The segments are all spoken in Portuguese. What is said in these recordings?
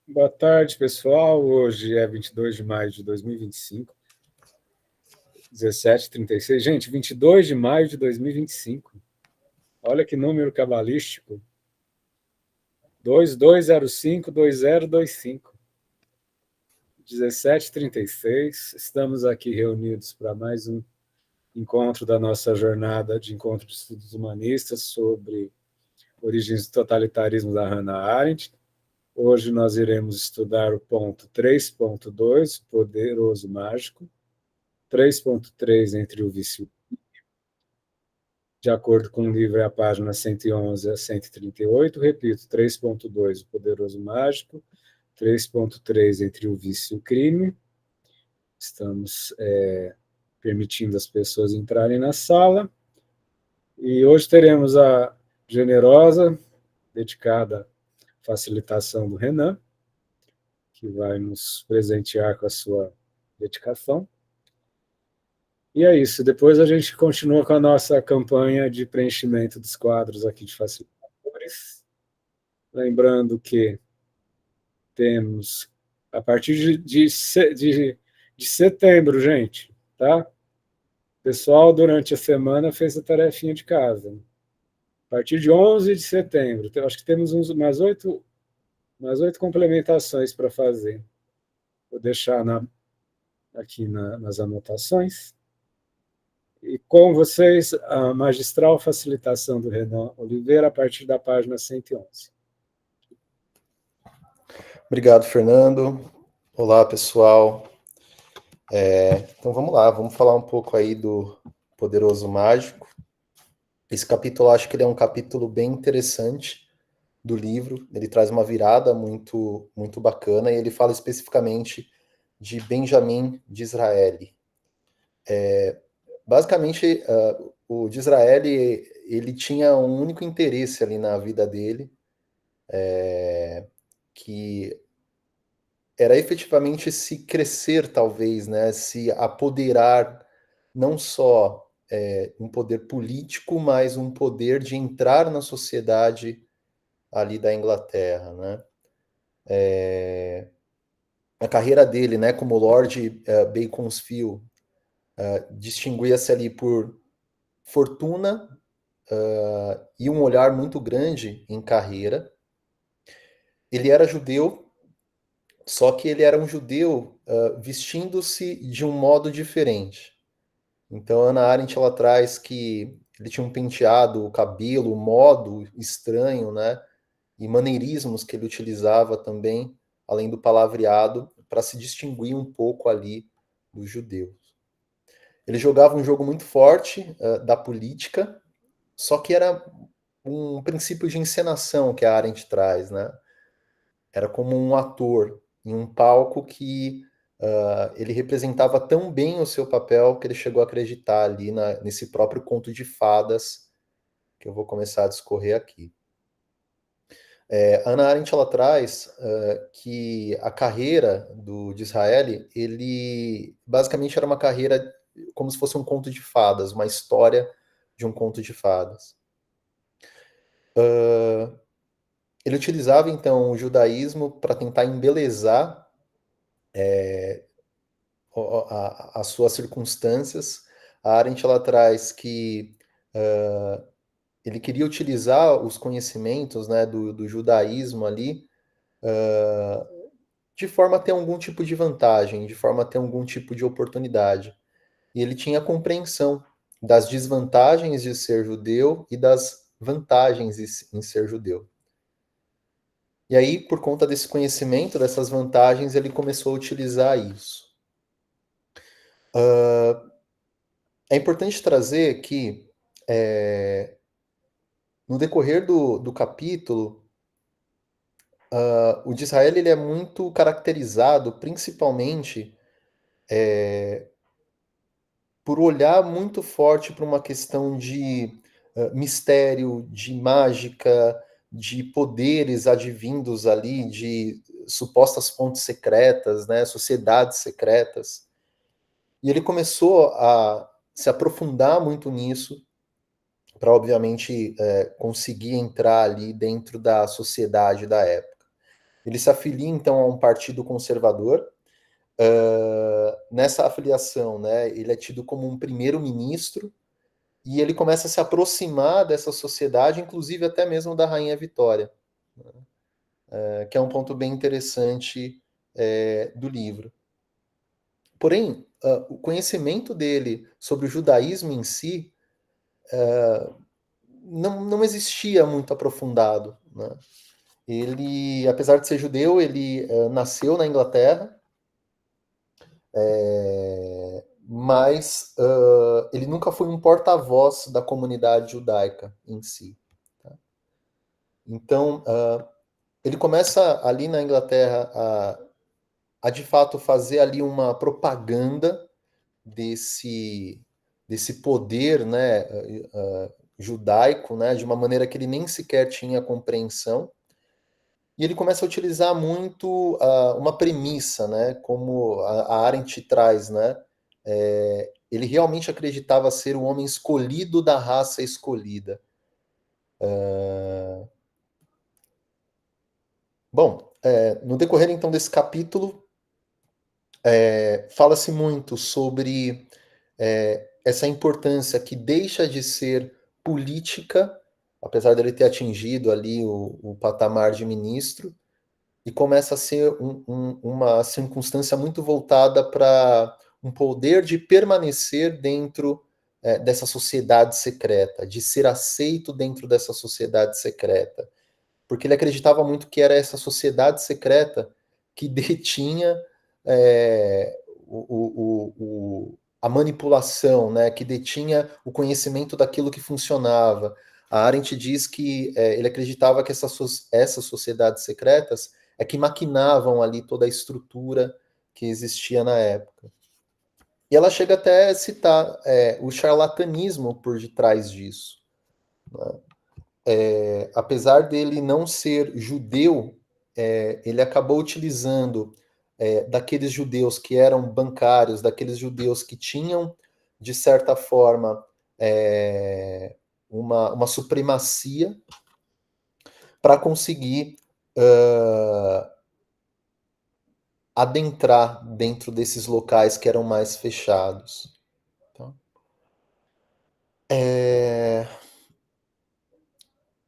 Boa tarde, pessoal. Hoje é 22 de maio de 2025, 17h36. Gente, 22 de maio de 2025. Olha que número cabalístico. 2205-2025. 17h36. Estamos aqui reunidos para mais um encontro da nossa jornada de encontro de estudos humanistas sobre origens do totalitarismo da Hannah Arendt. Hoje nós iremos estudar o ponto 3.2, o poderoso mágico, 3.3, entre o vício. De acordo com o livro, é a página 111 a 138. Repito, 3.2, o poderoso mágico, 3.3, entre o vício e o crime. Estamos permitindo as pessoas entrarem na sala. E hoje teremos a generosa, dedicada à facilitação do Renan, que vai nos presentear com a sua dedicação. E é isso. Depois a gente continua com a nossa campanha de preenchimento dos quadros aqui de facilitadores. Lembrando que temos, a partir de setembro, gente, tá? O pessoal, durante a semana, fez a tarefinha de casa. A partir de 11 de setembro, acho que temos umas oito complementações para fazer. Vou deixar aqui nas anotações. E com vocês, a magistral facilitação do Renan Oliveira, a partir da página 111. Obrigado, Fernando. Olá, pessoal. Então vamos lá, vamos falar um pouco aí do Poderoso Mágico. Esse capítulo, acho que ele é um capítulo bem interessante do livro. Ele traz uma virada muito, muito bacana e ele fala especificamente de Benjamin Disraeli. Basicamente, o Disraeli, ele tinha um único interesse ali na vida dele, que era efetivamente se crescer, talvez, né? Se apoderar, não só um poder político, mas um poder de entrar na sociedade ali da Inglaterra, né? A carreira dele, né, como Lord Beaconsfield, distinguia-se ali por fortuna e um olhar muito grande em carreira. Ele era judeu, só que ele era um judeu vestindo-se de um modo diferente. Então, Hannah Arendt, ela traz que ele tinha um penteado, o cabelo, o modo estranho, né? E maneirismos que ele utilizava também, além do palavreado, para se distinguir um pouco ali dos judeus. Ele jogava um jogo muito forte da política, só que era um princípio de encenação que a Arendt traz, né? Era como um ator em um palco que ele representava tão bem o seu papel que ele chegou a acreditar ali nesse próprio conto de fadas que eu vou começar a discorrer aqui. Hannah Arendt, ela traz que a carreira do Disraeli, ele basicamente era uma carreira como se fosse um conto de fadas, uma história de um conto de fadas. Ele utilizava, então, o judaísmo para tentar embelezar as suas circunstâncias. A Arendt, ela traz que ele queria utilizar os conhecimentos, né, do judaísmo ali de forma a ter algum tipo de vantagem, de forma a ter algum tipo de oportunidade. E ele tinha compreensão das desvantagens de ser judeu e das vantagens em ser judeu. E aí, por conta desse conhecimento, dessas vantagens, ele começou a utilizar isso. É importante trazer que, no decorrer do capítulo, o de Israel ele é muito caracterizado, principalmente, por olhar muito forte para uma questão de mistério, de mágica, de poderes advindos ali, de supostas fontes secretas, né, sociedades secretas. E ele começou a se aprofundar muito nisso, para, obviamente, conseguir entrar ali dentro da sociedade da época. Ele se afilia, então, a um partido conservador. Nessa afiliação, né, ele é tido como um primeiro-ministro, e ele começa a se aproximar dessa sociedade, inclusive até mesmo da Rainha Vitória, que é um ponto bem interessante do livro. Porém, o conhecimento dele sobre o judaísmo em si não existia muito aprofundado, né? Ele, apesar de ser judeu, ele nasceu na Inglaterra, mas ele nunca foi um porta-voz da comunidade judaica em si. Tá? Então, ele começa ali na Inglaterra a de fato fazer ali uma propaganda desse poder, né, judaico, né, de uma maneira que ele nem sequer tinha compreensão. E ele começa a utilizar muito uma premissa, né, como a Arendt traz, né, ele realmente acreditava ser o homem escolhido da raça escolhida. Bom, no decorrer então desse capítulo, fala-se muito sobre essa importância que deixa de ser política, apesar dele ter atingido ali o patamar de ministro, e começa a ser uma circunstância muito voltada para um poder de permanecer dentro dessa sociedade secreta, de ser aceito dentro dessa sociedade secreta. Porque ele acreditava muito que era essa sociedade secreta que detinha a manipulação, né, que detinha o conhecimento daquilo que funcionava. A Arendt diz que ele acreditava que essas sociedades secretas que maquinavam ali toda a estrutura que existia na época. E ela chega até a citar o charlatanismo por detrás disso. Né? Apesar dele não ser judeu, ele acabou utilizando daqueles judeus que eram bancários, daqueles judeus que tinham, de certa forma, uma supremacia para conseguir adentrar dentro desses locais que eram mais fechados. Tá?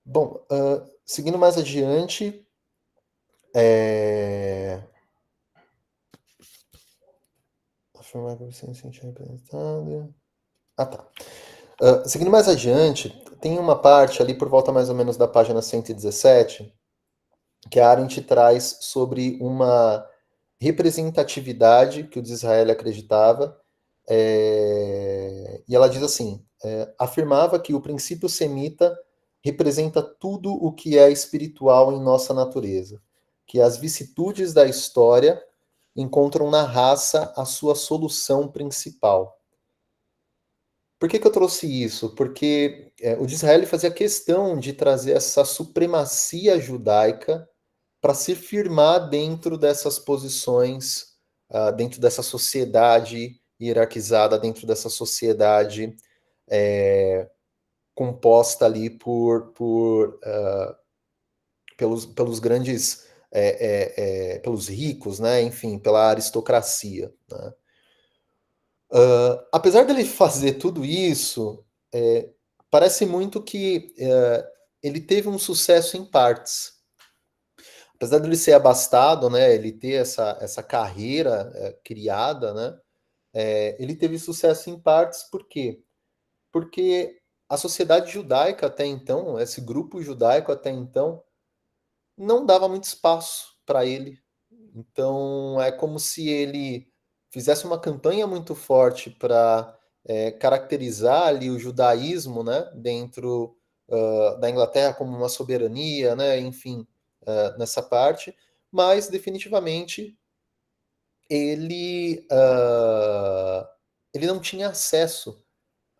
Bom, seguindo mais adiante, afirmar que você se sentir representado. Ah, tá. Seguindo mais adiante, tem uma parte ali por volta mais ou menos da página 117, que a Arendt traz sobre uma representatividade que o de Israel acreditava, e ela diz assim, afirmava que o princípio semita representa tudo o que é espiritual em nossa natureza, que as vicissitudes da história encontram na raça a sua solução principal. Por que eu trouxe isso? Porque o de Israel fazia questão de trazer essa supremacia judaica para se firmar dentro dessas posições, dentro dessa sociedade hierarquizada, dentro dessa sociedade composta ali pelos grandes, pelos ricos, né? Enfim, pela aristocracia. Né? Apesar dele fazer tudo isso, parece muito que ele teve um sucesso em partes. Apesar dele ser abastado, né, ele ter essa carreira criada, né, ele teve sucesso em partes, por quê? Porque a sociedade judaica até então, esse grupo judaico até então, não dava muito espaço para ele. Então, é como se ele fizesse uma campanha muito forte para caracterizar ali o judaísmo, né, dentro da Inglaterra como uma soberania, né, enfim, nessa parte, mas definitivamente ele não tinha acesso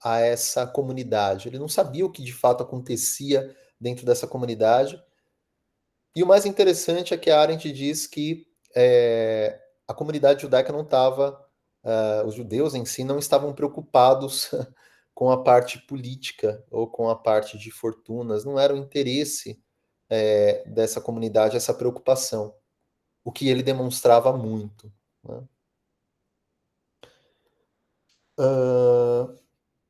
a essa comunidade, ele não sabia o que de fato acontecia dentro dessa comunidade. E o mais interessante é que a Arendt diz que a comunidade judaica não estava, os judeus em si não estavam preocupados com a parte política ou com a parte de fortunas, não era o interesse dessa comunidade essa preocupação. o que ele demonstrava muito, né?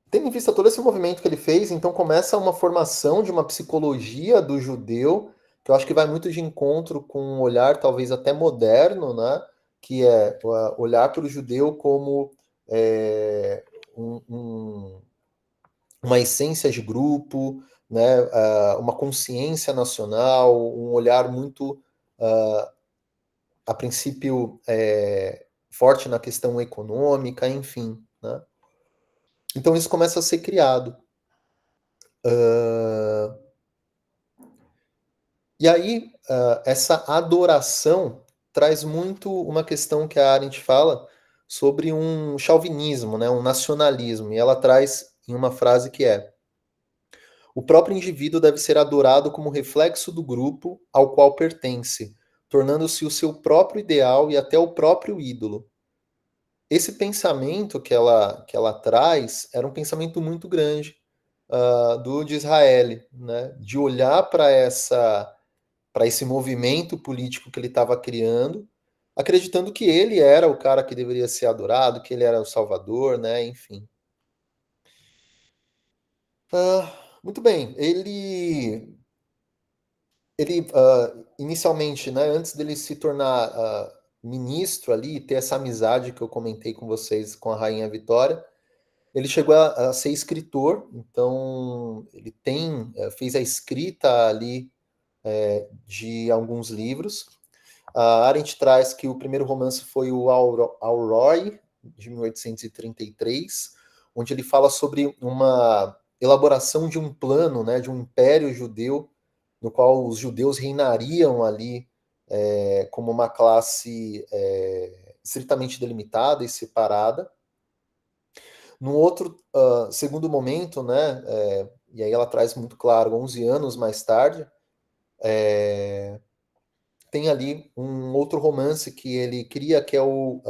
Tendo em vista todo esse movimento que ele fez, então começa uma formação de uma psicologia do judeu, que eu acho que vai muito de encontro com um olhar talvez até moderno, né? Que é olhar para o judeu como uma essência de grupo, né? Uma consciência nacional, um olhar muito, a princípio, forte na questão econômica, enfim, né? Então isso começa a ser criado. E aí, essa adoração traz muito uma questão que a Arendt fala sobre um chauvinismo, né, um nacionalismo, e ela traz em uma frase que é: o próprio indivíduo deve ser adorado como reflexo do grupo ao qual pertence, tornando-se o seu próprio ideal e até o próprio ídolo. Esse pensamento que ela traz era um pensamento muito grande do Disraeli, né, de olhar para esse movimento político que ele estava criando, acreditando que ele era o cara que deveria ser adorado, que ele era o salvador, né? Enfim. Muito bem. Ele inicialmente, né, antes dele se tornar ministro ali, ter essa amizade que eu comentei com vocês com a Rainha Vitória, ele chegou a ser escritor, então ele fez a escrita ali de alguns livros. A Arendt traz que o primeiro romance foi o Auroi, de 1833, onde ele fala sobre uma elaboração de um plano, né, de um império judeu, no qual os judeus reinariam ali como uma classe estritamente delimitada e separada. No outro segundo momento, né, e aí ela traz muito claro, 11 anos mais tarde, tem ali um outro romance que ele cria, que é o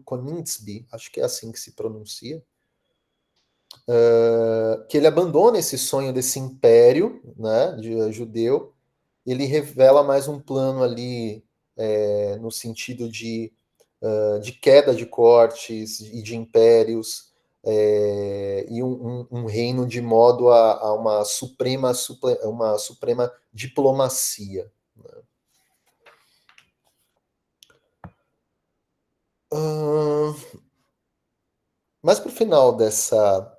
Konigsby, acho que é assim que se pronuncia, que ele abandona esse sonho desse império, né, judeu, ele revela mais um plano ali no sentido de queda de cortes e de impérios, e um reino de modo a uma suprema diplomacia. Mas para o final dessa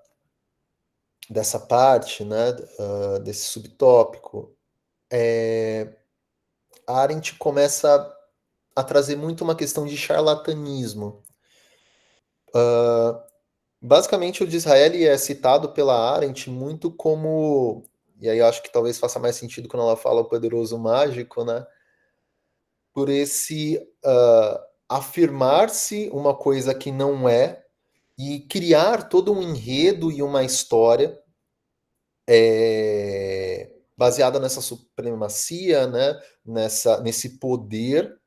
parte, né, desse subtópico, a Arendt começa a trazer muito uma questão de charlatanismo. Basicamente, o Disraeli é citado pela Arendt muito como, e aí eu acho que talvez faça mais sentido quando ela fala o poderoso mágico, né, por esse afirmar-se uma coisa que não é e criar todo um enredo e uma história baseada nessa supremacia, né, nesse poder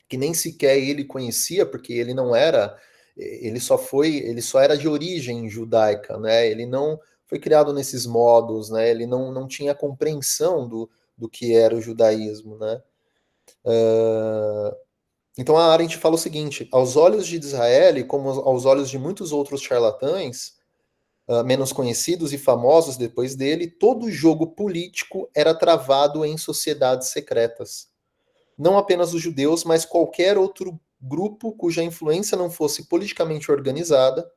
que nem sequer ele conhecia, porque ele não era, ele só era de origem judaica, né? Ele não foi criado nesses modos, né? Ele não tinha compreensão do que era o judaísmo, né? Então a Arendt fala o seguinte: aos olhos de Israel, como aos olhos de muitos outros charlatães, menos conhecidos e famosos depois dele, todo jogo político era travado em sociedades secretas. Não apenas os judeus, mas qualquer outro grupo cuja influência não fosse politicamente organizada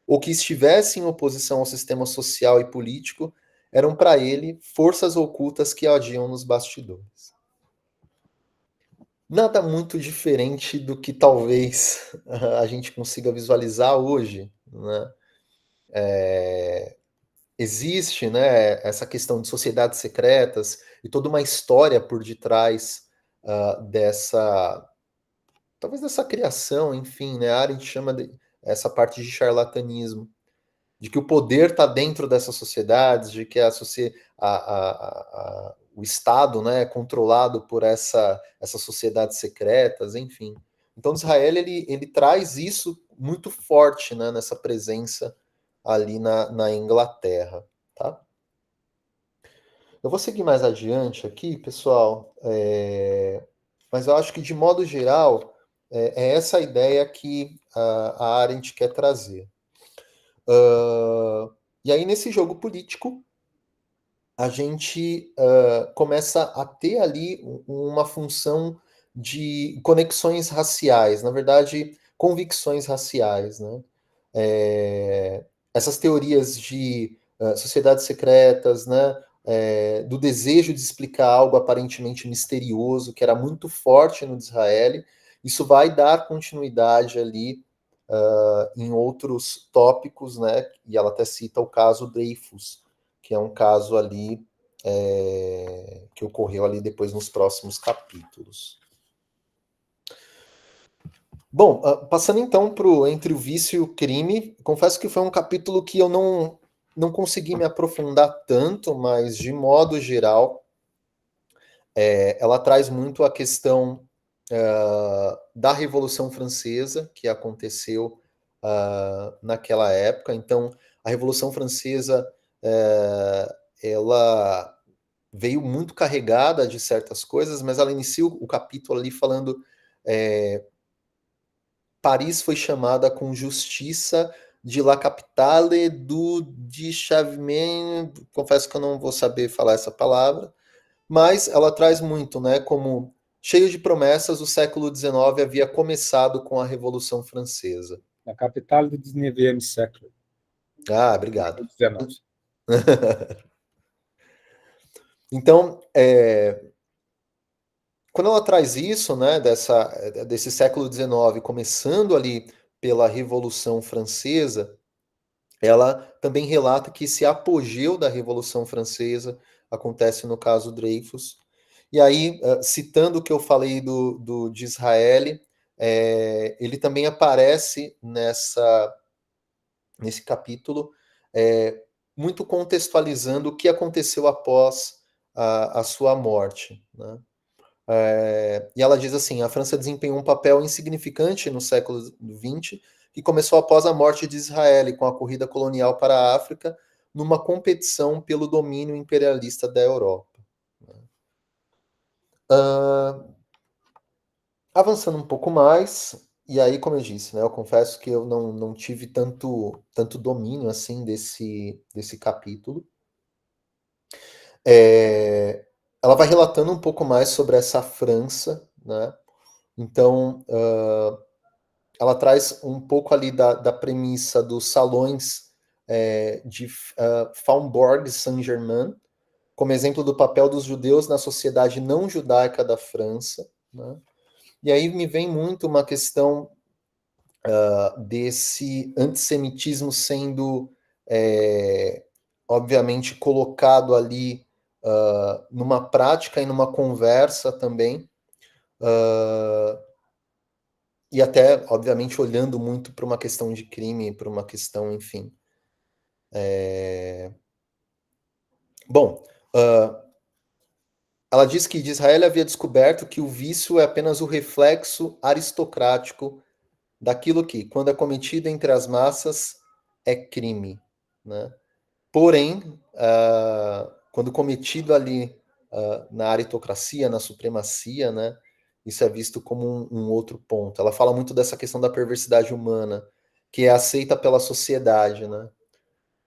ou que estivesse em oposição ao sistema social e político, eram para ele forças ocultas que agiam nos bastidores. Nada muito diferente do que talvez a gente consiga visualizar hoje, né? Existe, né, essa questão de sociedades secretas e toda uma história por detrás talvez dessa criação, enfim, né? A Arendt chama essa parte de charlatanismo, de que o poder está dentro dessas sociedades, de que o Estado, né, é controlado por essas sociedades secretas, enfim. Então, Israel ele traz isso muito forte, né, nessa presença ali na Inglaterra, tá? Eu vou seguir mais adiante aqui, pessoal. mas eu acho que, de modo geral, é essa a ideia que a Arendt quer trazer. E aí, nesse jogo político, a gente começa a ter ali uma função de conexões raciais, na verdade, convicções raciais, né? Essas teorias de sociedades secretas, né? Do desejo de explicar algo aparentemente misterioso, que era muito forte no Israel, isso vai dar continuidade ali em outros tópicos, né? E ela até cita o caso Dreyfus, que é um caso ali que ocorreu ali depois nos próximos capítulos. Bom, passando então para Entre o Vício e o Crime, confesso que foi um capítulo que eu não consegui me aprofundar tanto, mas de modo geral, ela traz muito a questão da Revolução Francesa, que aconteceu naquela época. Então, a Revolução Francesa, ela veio muito carregada de certas coisas, mas ela inicia o capítulo ali falando Paris foi chamada com justiça de la capitale du déchèvement, confesso que eu não vou saber falar essa palavra, mas ela traz muito, né, como cheio de promessas, o século XIX havia começado com a Revolução Francesa. A capital do 19º século, Ah, obrigado. século XIX. Então, quando ela traz isso, né, desse século XIX, começando ali pela Revolução Francesa, ela também relata que esse apogeu da Revolução Francesa acontece no caso Dreyfus. E aí, citando o que eu falei de Israel, ele também aparece nesse capítulo, muito contextualizando o que aconteceu após a sua morte. Né? E ela diz assim: a França desempenhou um papel insignificante no século XX, que começou após a morte de Israel, com a corrida colonial para a África, numa competição pelo domínio imperialista da Europa. Avançando um pouco mais, e aí, como eu disse, né, eu confesso que eu não tive tanto domínio assim desse capítulo. Ela vai relatando um pouco mais sobre essa França, né? Então, ela traz um pouco ali da premissa dos salões de Faubourg Saint-Germain, como exemplo do papel dos judeus na sociedade não judaica da França. Né? E aí me vem muito uma questão desse antissemitismo sendo, obviamente, colocado ali numa prática e numa conversa também. E até, obviamente, olhando muito para uma questão de crime, para uma questão, enfim. Bom, ela diz que de Israel havia descoberto que o vício é apenas o reflexo aristocrático daquilo que, quando é cometido entre as massas, é crime. Né? Porém, quando cometido ali na aristocracia, na supremacia, né, isso é visto como um outro ponto. Ela fala muito dessa questão da perversidade humana, que é aceita pela sociedade. Né?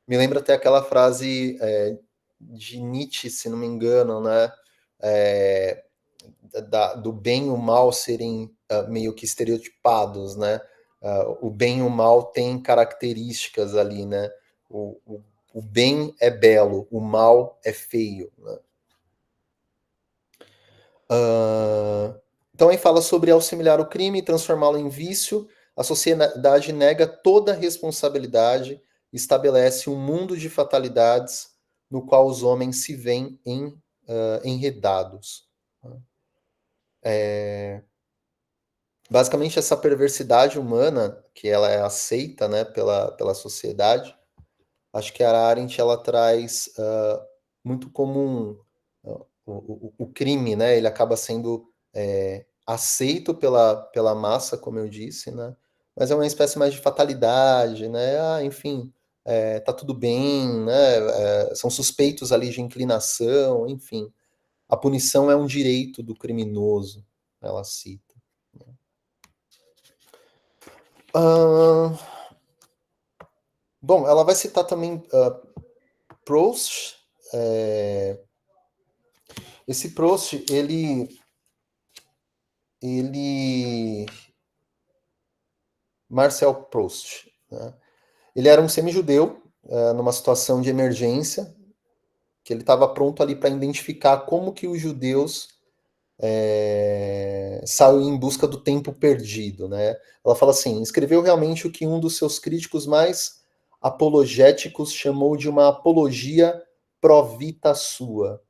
Me lembra até aquela frase de Nietzsche, se não me engano, né, do bem e o mal serem meio que estereotipados, né? O bem e o mal têm características ali, né? O bem é belo, o mal é feio. Né? Então aí fala sobre assimilar o crime e transformá-lo em vício. A sociedade nega toda responsabilidade, estabelece um mundo de fatalidades no qual os homens se veem enredados. Basicamente, essa perversidade humana, que ela é aceita, né, pela sociedade, acho que a Arendt ela traz muito comum o crime, né? Ele acaba sendo aceito pela massa, como eu disse, né? Mas é uma espécie mais de fatalidade, né? Enfim, tá tudo bem, né? São suspeitos ali de inclinação, enfim. A punição é um direito do criminoso. ela cita. Bom, ela vai citar também Proust. Esse Proust, Marcel Proust, né? Ele era um semi-judeu, numa situação de emergência, que ele estava pronto ali para identificar como que os judeus saem em busca do tempo perdido, né? Ela fala assim, escreveu realmente o que um dos seus críticos mais apologéticos chamou de uma apologia pro vita sua.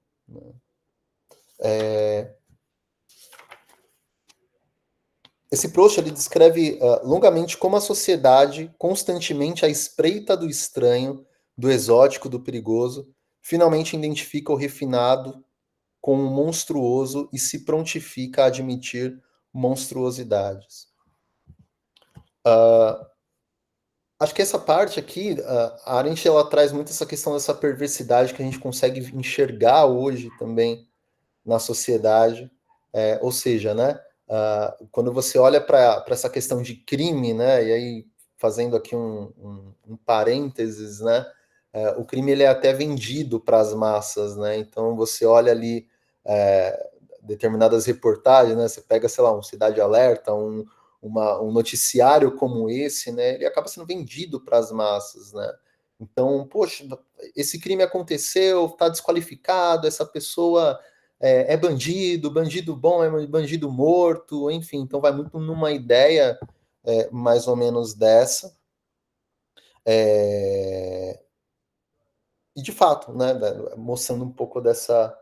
Esse Proust ele descreve longamente como a sociedade, constantemente à espreita do estranho, do exótico, do perigoso, finalmente identifica o refinado com o monstruoso e se prontifica a admitir monstruosidades. Acho que essa parte aqui, a Arendt ela traz muito essa questão dessa perversidade que a gente consegue enxergar hoje também na sociedade, ou seja, né, quando você olha para essa questão de crime, né, e aí fazendo aqui um parênteses, né, o crime ele é até vendido para as massas, né, então você olha ali determinadas reportagens, né, você pega, sei lá, um Cidade Alerta, um noticiário como esse, né, ele acaba sendo vendido para as massas, né, então, poxa, esse crime aconteceu, está desqualificado, essa pessoa é bandido, bandido bom é bandido morto, enfim, então vai muito numa ideia mais ou menos dessa. E de fato, né, mostrando um pouco dessa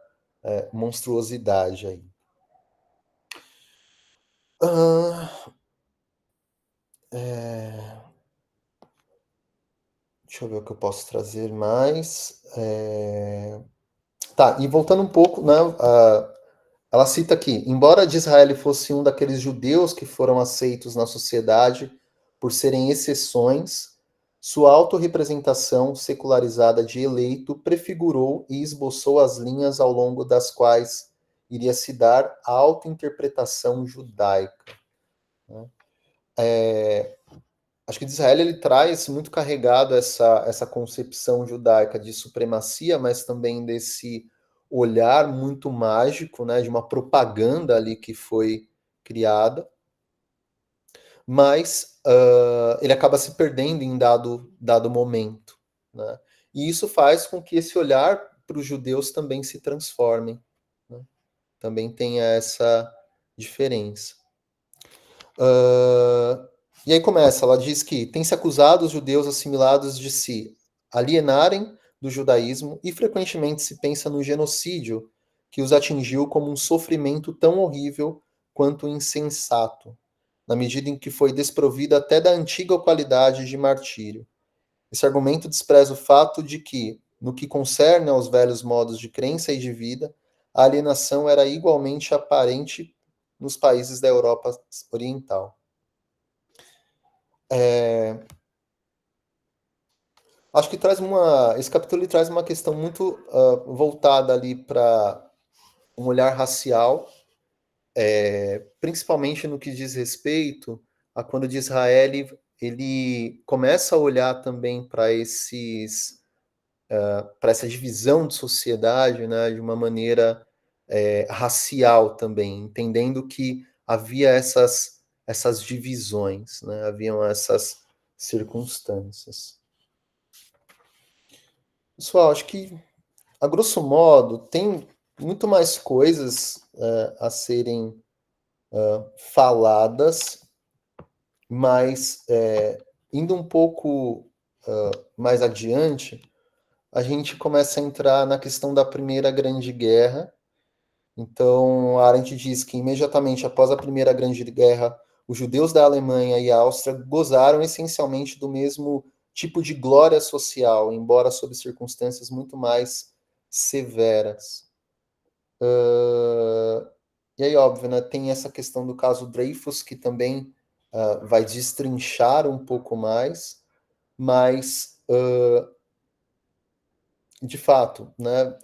monstruosidade aí. Deixa eu ver o que eu posso trazer mais. Tá, e voltando um pouco, né, ela cita aqui, embora de Israel fosse um daqueles judeus que foram aceitos na sociedade por serem exceções, sua autorrepresentação secularizada de eleito prefigurou e esboçou as linhas ao longo das quais iria se dar a autointerpretação judaica. Acho que de Israel ele traz muito carregado essa concepção judaica de supremacia, mas também desse olhar muito mágico, né, de uma propaganda ali que foi criada, mas ele acaba se perdendo em dado momento, né? E isso faz com que esse olhar para os judeus também se transforme, né? Também tenha essa diferença. E aí começa, ela diz que tem se acusado os judeus assimilados de se alienarem do judaísmo e frequentemente se pensa no genocídio que os atingiu como um sofrimento tão horrível quanto insensato, na medida em que foi desprovida até da antiga qualidade de martírio. Esse argumento despreza o fato de que, no que concerne aos velhos modos de crença e de vida, a alienação era igualmente aparente nos países da Europa Oriental. Acho que esse capítulo traz uma questão muito voltada ali para um olhar racial, principalmente no que diz respeito a quando de Israel ele começa a olhar também para essa divisão de sociedade, né, de uma maneira racial também, entendendo que havia essas divisões, né, haviam essas circunstâncias. Pessoal, acho que, a grosso modo, tem muito mais coisas a serem faladas, mas indo um pouco mais adiante, a gente começa a entrar na questão da Primeira Grande Guerra. Então, a Arendt diz que imediatamente após a Primeira Grande Guerra, os judeus da Alemanha e Áustria gozaram essencialmente do mesmo tipo de glória social, embora sob circunstâncias muito mais severas. E aí, óbvio, né, tem essa questão do caso Dreyfus, que também vai destrinchar um pouco mais, mas, de fato, né,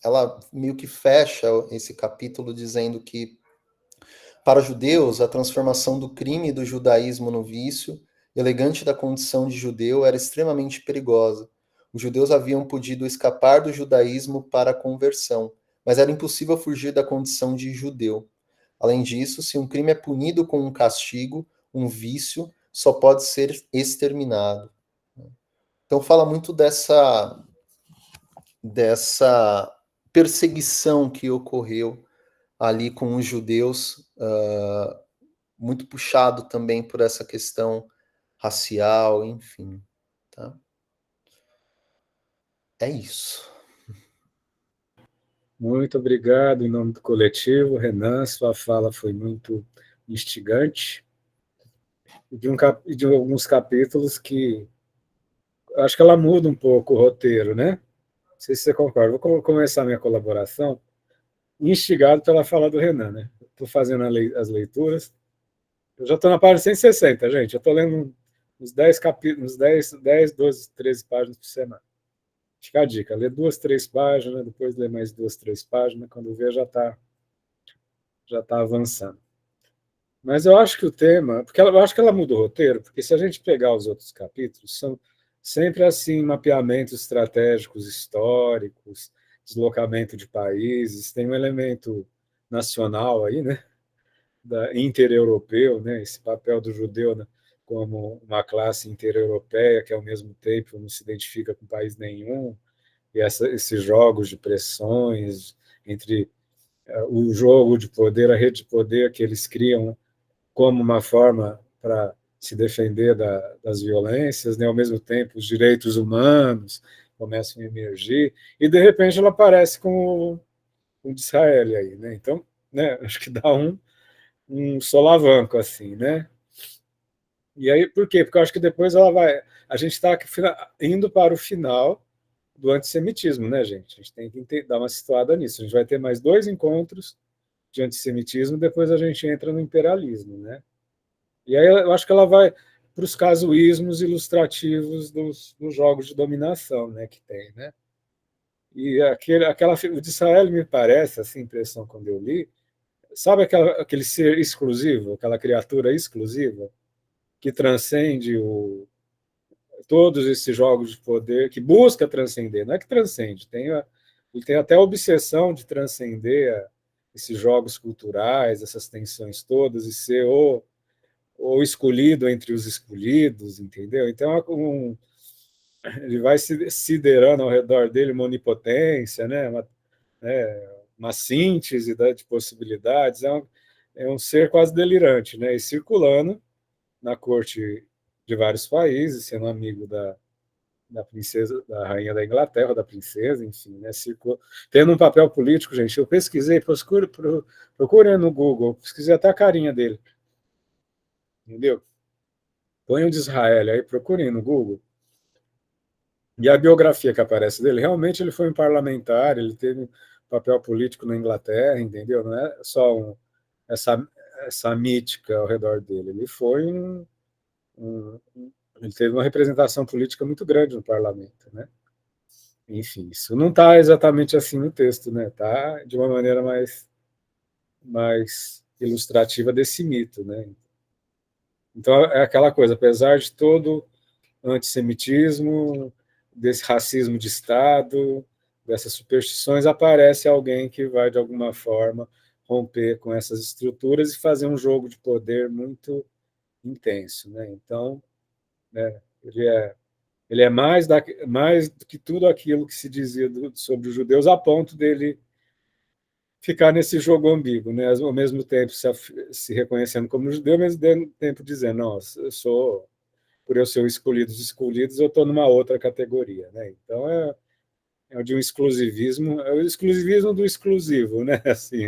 ela meio que fecha esse capítulo dizendo que, para os judeus, a transformação do crime e do judaísmo no vício, elegante da condição de judeu, era extremamente perigosa. Os judeus haviam podido escapar do judaísmo para a conversão, mas era impossível fugir da condição de judeu. Além disso, se um crime é punido com um castigo, um vício só pode ser exterminado. Então fala muito dessa perseguição que ocorreu ali com os judeus, muito puxado também por essa questão racial, enfim. Tá? É isso. Muito obrigado em nome do coletivo, Renan. Sua fala foi muito instigante. E de alguns capítulos que acho que ela muda um pouco o roteiro, né? Não sei se você concorda. Vou começar minha colaboração instigado pela fala do Renan, né? Estou fazendo as leituras. Eu já estou na página 160, gente. Eu estou lendo uns 10 capítulos, uns 10, 12, 13 páginas por semana. Fica a dica, lê 2, 3 páginas, depois lê mais 2, 3 páginas, quando vê já tá avançando. Mas eu acho que o tema, porque eu acho que ela muda o roteiro, porque se a gente pegar os outros capítulos, são sempre assim, mapeamentos estratégicos históricos, deslocamento de países, tem um elemento nacional aí, né, intereuropeu, né, esse papel do judeu, né, como uma classe intereuropeia que ao mesmo tempo não se identifica com país nenhum, e esses jogos de pressões entre o jogo de poder, a rede de poder que eles criam como uma forma para se defender das violências, né? Ao mesmo tempo os direitos humanos começam a emergir, e de repente ela aparece com o de Israel aí, né? Então, né, acho que dá um solavanco assim, né? E aí, por quê? Porque eu acho que depois a gente está indo para o final do antissemitismo, né, gente? A gente tem que dar uma situada nisso. A gente vai ter mais 2 encontros de antissemitismo, depois a gente entra no imperialismo, né? E aí eu acho que ela vai para os casuísmos ilustrativos dos jogos de dominação, né, que tem, né? E o de Israel me parece, assim, a impressão quando eu li, sabe aquele ser exclusivo, aquela criatura exclusiva que transcende todos esses jogos de poder, que busca transcender, não é que transcende, ele tem até a obsessão de transcender esses jogos culturais, essas tensões todas, e ser o escolhido entre os escolhidos, entendeu? Então, ele vai se siderando ao redor dele uma onipotência, uma síntese, né, de possibilidades, é um ser quase delirante, né? E circulando na corte de vários países, sendo amigo da princesa, da rainha da Inglaterra, da princesa, enfim, né? Tendo um papel político, gente. Eu pesquisei, procurem no Google, pesquisei até a carinha dele, entendeu? Põe o de Israel aí, procurem no Google. E a biografia que aparece dele, realmente ele foi um parlamentar, ele teve um papel político na Inglaterra, entendeu? Não é só essa, essa mítica ao redor dele. Ele foi um, ele teve uma representação política muito grande no parlamento, né? Enfim, isso não está exatamente assim no texto, né? Está de uma maneira mais ilustrativa desse mito, né? Então é aquela coisa, apesar de todo antissemitismo, desse racismo de Estado, dessas superstições, aparece alguém que vai, de alguma forma, romper com essas estruturas e fazer um jogo de poder muito intenso. Né? Então, né, ele é mais do que tudo aquilo que se dizia sobre os judeus, a ponto dele ficar nesse jogo ambíguo, né? Ao mesmo tempo se reconhecendo como judeu, ao mesmo tempo dizendo, nossa, por eu ser o escolhido dos escolhidos, eu estou numa outra categoria, né? Então é de um exclusivismo, é o exclusivismo do exclusivo, né? Assim,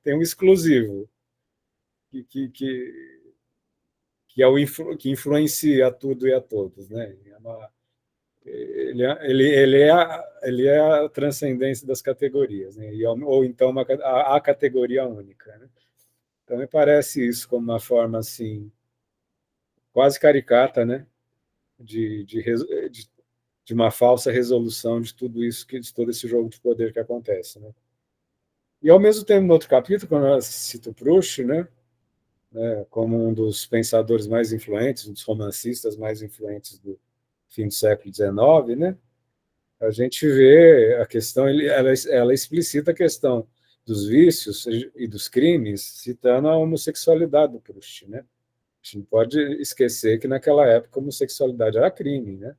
tem um exclusivo que é que influencia a tudo e a todos, né? Ele é a transcendência das categorias, né? Ou então a categoria única, né? Então me parece isso como uma forma assim quase caricata, né? De de uma falsa resolução de tudo isso, de todo esse jogo de poder que acontece, né? E, ao mesmo tempo, no outro capítulo, quando eu cito Proust, né, como um dos pensadores mais influentes, um dos romancistas mais influentes do fim do século XIX, né, a gente vê a questão, ela explicita a questão dos vícios e dos crimes, citando a homossexualidade do Proust, né? A gente não pode esquecer que naquela época a homossexualidade era crime, né?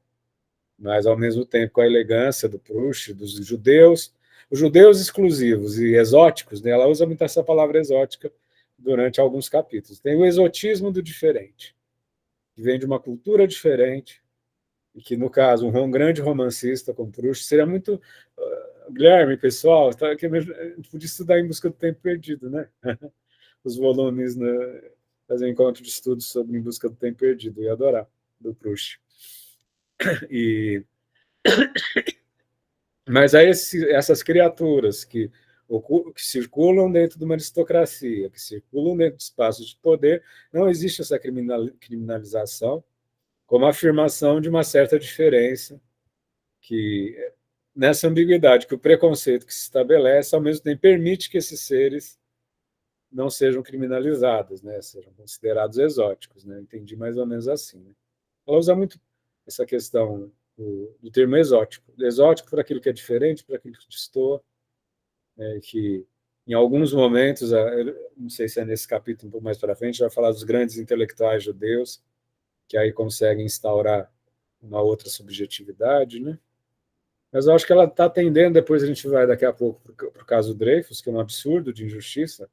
Mas, ao mesmo tempo, com a elegância do Proust, dos judeus, os judeus exclusivos e exóticos, né? Ela usa muito essa palavra exótica durante alguns capítulos. Tem o exotismo do diferente, que vem de uma cultura diferente, e que, no caso, um grande romancista como Proust seria muito... Guilherme, pessoal, tá aqui, a gente podia estudar Em Busca do Tempo Perdido, né? Os volumes, né? Fazer um encontro de estudos sobre Em Busca do Tempo Perdido, eu ia adorar, do Proust. E... Mas aí essas criaturas que circulam dentro de uma aristocracia, que circulam dentro de espaços de poder, não existe essa criminalização como afirmação de uma certa diferença, que nessa ambiguidade, que o preconceito que se estabelece, ao mesmo tempo, permite que esses seres não sejam criminalizados, né? Sejam considerados exóticos. Né? Entendi mais ou menos assim. Né? Ela usa muito essa questão do termo exótico. Exótico para aquilo que é diferente, para aquilo que destoa, né? Que em alguns momentos, não sei se é nesse capítulo um pouco mais para frente, vai falar dos grandes intelectuais judeus, que aí conseguem instaurar uma outra subjetividade, né? Mas eu acho que ela está tendendo, depois a gente vai daqui a pouco para o caso Dreyfus, que é um absurdo de injustiça,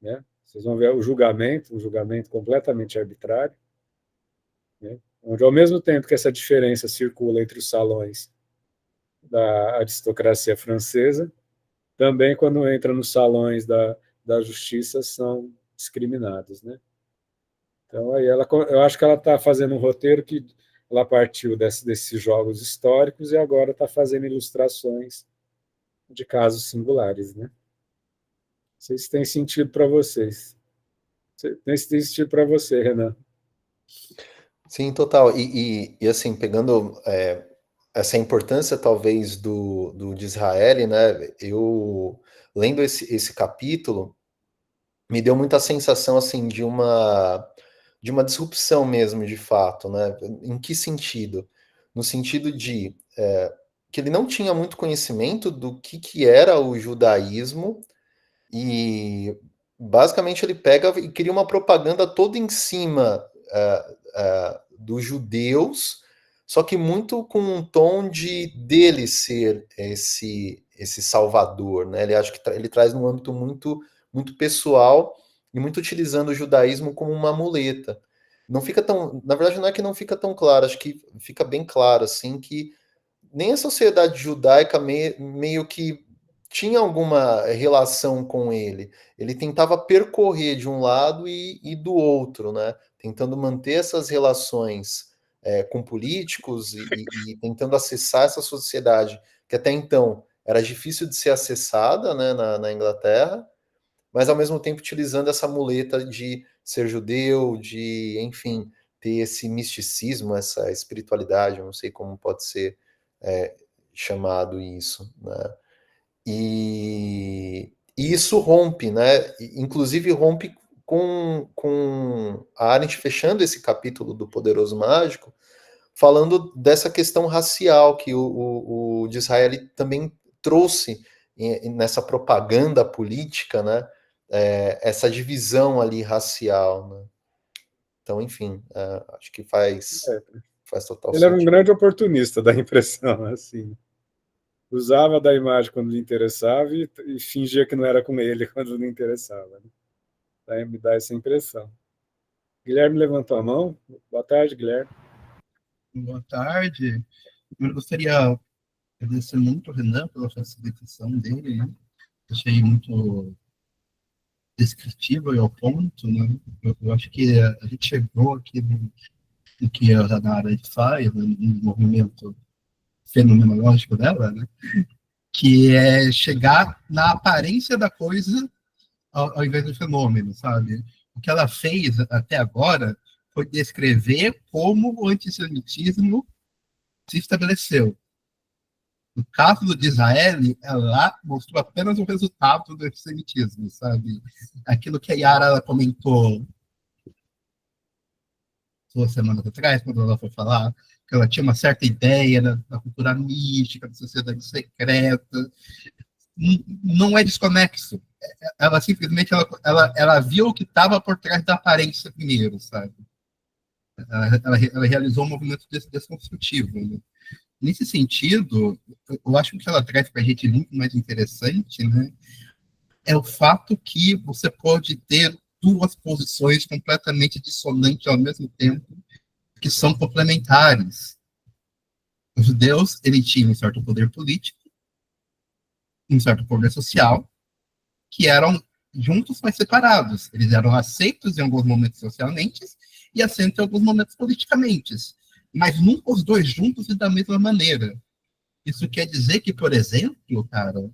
né? Vocês vão ver um julgamento completamente arbitrário, né? Onde, ao mesmo tempo que essa diferença circula entre os salões da aristocracia francesa, também quando entra nos salões da justiça são discriminados, né? Então, aí eu acho que ela está fazendo um roteiro que ela partiu desses jogos históricos e agora está fazendo ilustrações de casos singulares, né? Não sei se tem sentido para vocês. Tem sentido para você, Renan. Sim, total. E assim, pegando essa importância, talvez, do de Israel, né? Eu, lendo esse capítulo, me deu muita sensação, assim, de uma disrupção mesmo, de fato, né? Em que sentido? No sentido de que ele não tinha muito conhecimento do que era o judaísmo e, basicamente, ele pega e cria uma propaganda toda em cima dos judeus, só que muito com um tom de dele ser esse salvador, né? Ele acha que ele traz num âmbito muito pessoal e muito utilizando o judaísmo como uma muleta. Não fica tão, na verdade, não é que não fica tão claro, acho que fica bem claro assim que nem a sociedade judaica meio que tinha alguma relação com ele. Ele tentava percorrer de um lado e do outro, né? Tentando manter essas relações com políticos e tentando acessar essa sociedade que até então era difícil de ser acessada, né, na Inglaterra, mas ao mesmo tempo utilizando essa muleta de ser judeu, de, enfim, ter esse misticismo, essa espiritualidade, eu não sei como pode ser chamado isso, né? E isso rompe, né? Inclusive rompe com a Arendt fechando esse capítulo do Poderoso Mágico, falando dessa questão racial que o Disraeli também trouxe nessa propaganda política, né? Essa divisão ali racial, né? Então, enfim, acho que faz total Ele era um sentido. grande oportunista, dá a impressão, assim. Usava da imagem quando lhe interessava e fingia que não era com ele quando não interessava. Né? Daí me dá essa impressão. Guilherme levantou a mão. Boa tarde, Guilherme. Boa tarde. Eu gostaria de agradecer muito ao Renan pela facilitação dele, né? Achei muito descritivo e ao ponto, né? Eu acho que a gente chegou aqui no que a Zanara faz, no movimento fenomenológico dela, né? Que é chegar na aparência da coisa ao invés do fenômeno, sabe? O que ela fez até agora foi descrever como o antissemitismo se estabeleceu. No caso de Israel, ela mostrou apenas o resultado do antissemitismo, sabe? Aquilo que a Yara ela comentou 2 semanas atrás, quando ela foi falar, que ela tinha uma certa ideia da cultura mística, da sociedade secreta, não é desconexo. Ela simplesmente ela viu o que estava por trás da aparência primeiro, sabe? Ela realizou um movimento desconstrutivo. Né? Nesse sentido, eu acho que o que ela traz para a gente muito mais interessante, né, é o fato que você pode ter duas posições completamente dissonantes ao mesmo tempo, que são complementares. Os judeus, ele tinha um certo poder político, um certo poder social, que eram juntos, mas separados. Eles eram aceitos em alguns momentos socialmente e aceitos em alguns momentos politicamente, mas nunca os dois juntos e da mesma maneira. Isso quer dizer que, por exemplo, cara,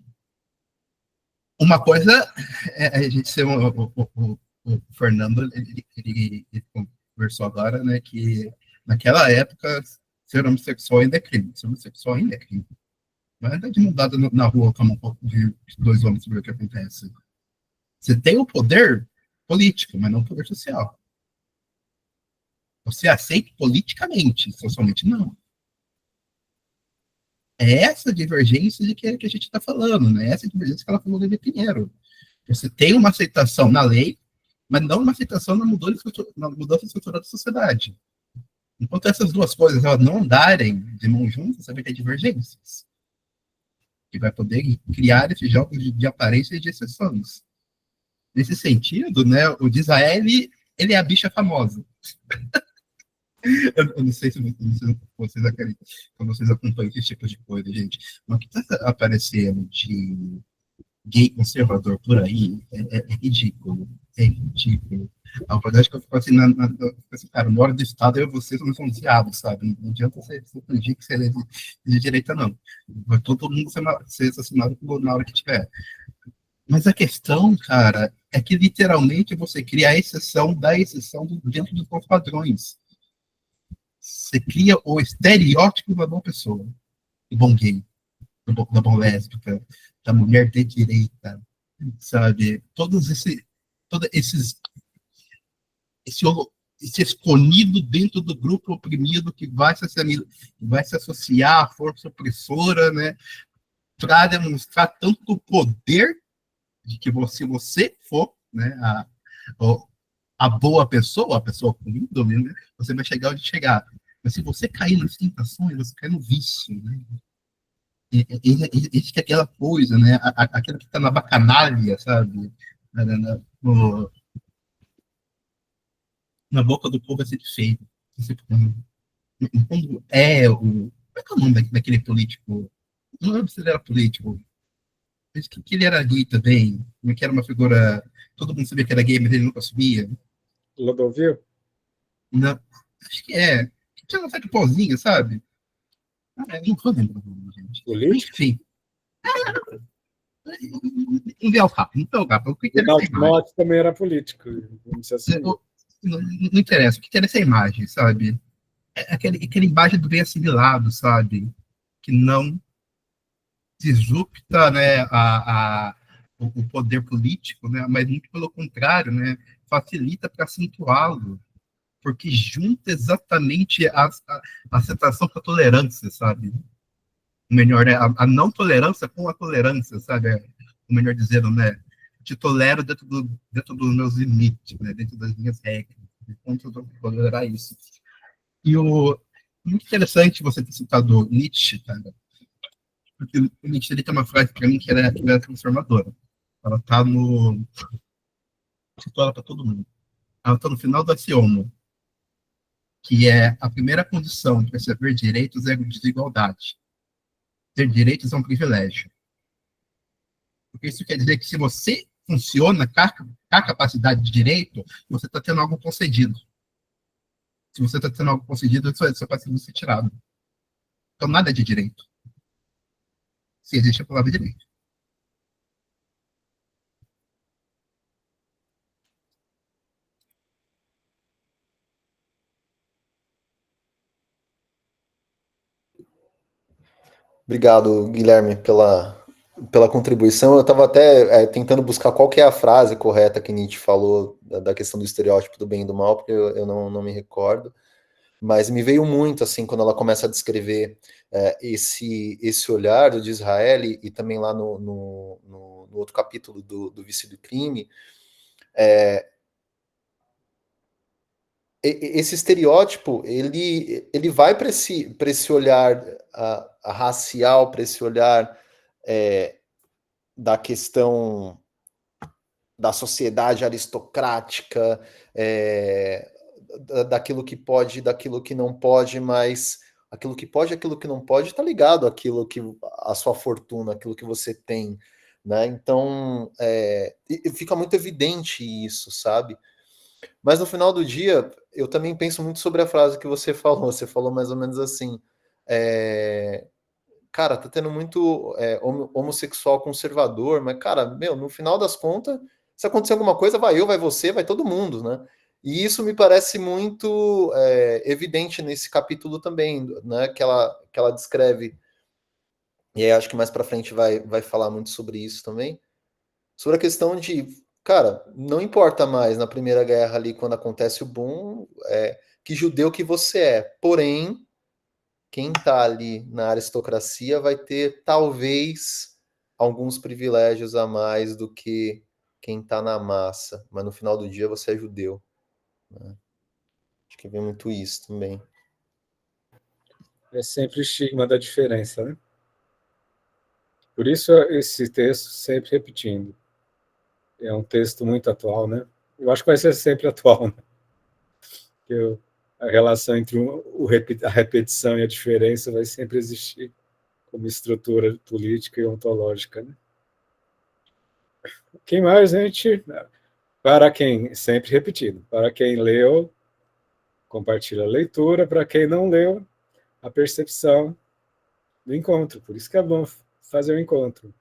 uma coisa é a gente ser o Fernando, ele conversou agora, né, que naquela época ser homossexual ainda é crime. Ser homossexual ainda é crime. Não é de mudada na rua como um pouco de dois homens sobre o que acontece. Você tem o poder político, mas não o poder social. Você aceita politicamente, socialmente não. É essa divergência de que a gente está falando, né? Essa divergência que ela falou de Pinheiro. Você tem uma aceitação na lei, mas não uma aceitação na mudança estrutural da sociedade. Enquanto essas duas coisas elas não andarem de mão juntas, você vai ter divergências. Que vai poder criar esses jogos de aparência e de exceções. Nesse sentido, né, o de Israel, ele é a bicha famosa. Eu não sei se vocês acreditam, quando vocês acompanham esse tipo de coisa, gente. Mas o que está aparecendo de gay conservador por aí é ridículo. É ridículo. A verdade é que eu fico assim, cara, na hora do Estado, eu e vocês não são diabos, sabe? Não adianta você fingir que você é de direita, não. Vai todo mundo ser assassinado na hora que tiver. Mas a questão, cara, é que literalmente você cria a exceção da exceção dentro dos seus padrões. Você cria o estereótipo da boa pessoa, do bom gay, da boa lésbica, da mulher de direita, sabe? Todos esse, esse escolhido dentro do grupo oprimido que vai se associar à força opressora, né? Para demonstrar tanto o poder de que você for, né, a boa pessoa, a pessoa com índole, né, você vai chegar onde chegar. Mas se você cair nas tentações, você cai no vício, né? Isso que é aquela coisa, né? Aquela que está na bacanalha, sabe? No, na boca do povo é ser feio. Quando é o. Como é que é o nome daquele político? Não lembro se ele era político. Mas que ele era gay também. Que era uma figura. Todo mundo sabia que era gay, mas ele nunca assumia. Clodovil? Não, acho que é. Que tinha uma certa pozinha, sabe? Não tô lembrando, gente. Político? Enfim. Enviar o papo. Então, o que interessa é a Ronaldo imagem. Motti também era político, não se assumiu. Não interessa. O que interessa é a imagem, sabe? É aquela imagem do bem assimilado, sabe? Que não disrupta, né, o poder político, né? Mas muito pelo contrário, né? Facilita para acentuá-lo. Porque junta exatamente a aceitação com a tolerância, sabe? O melhor, né? A não tolerância com a tolerância, sabe? O melhor dizendo, né? Te tolero dentro dos meus limites, né? Dentro das minhas regras. Enquanto eu vou tolerar isso. E muito interessante você ter citado Nietzsche, cara. Porque o Nietzsche ele tem uma frase para mim que ela é transformadora. Ela tá no. Citou ela para todo mundo. Ela tá no final do Axioma, que é a primeira condição de receber direitos é a desigualdade. Ter direitos é um privilégio. Porque isso quer dizer que se você funciona com a capacidade de direito, você está tendo algo concedido. Se você está tendo algo concedido, você pode ser tirado. Então, nada é de direito. Se existe a palavra direito. Obrigado, Guilherme, pela contribuição. Eu estava até tentando buscar qual que é a frase correta que Nietzsche falou da questão do estereótipo do bem e do mal, porque eu não me recordo. Mas me veio muito, assim, quando ela começa a descrever esse olhar do de Israel e também lá no outro capítulo do Vício do Crime, esse estereótipo, ele vai para esse olhar racial, para esse olhar da questão da sociedade aristocrática, daquilo que pode, daquilo que não pode, mas aquilo que pode, aquilo que não pode, está ligado àquilo que a sua fortuna, aquilo que você tem, né? Então, fica muito evidente isso, sabe? Mas no final do dia, eu também penso muito sobre a frase que você falou. Você falou mais ou menos assim: cara, tá tendo muito homossexual conservador, mas, cara, no final das contas, se acontecer alguma coisa, vai eu, vai você, vai todo mundo, né? E isso me parece muito evidente nesse capítulo também, né? Que ela descreve, e aí acho que mais para frente vai falar muito sobre isso também, sobre a questão de, cara, não importa mais na Primeira Guerra ali, quando acontece o boom, que judeu que você é, porém, quem está ali na aristocracia vai ter, talvez, alguns privilégios a mais do que quem está na massa, mas no final do dia você é judeu, né? Acho que vem muito isso também. É sempre o estigma da diferença, né? Por isso esse texto sempre repetindo. É um texto muito atual, né? Eu acho que vai ser sempre atual, né? Porque a relação entre a repetição e a diferença vai sempre existir como estrutura política e ontológica, né? Quem mais, gente? Para quem, sempre repetido, para quem leu, compartilha a leitura, para quem não leu, a percepção do encontro. Por isso que é bom fazer o encontro.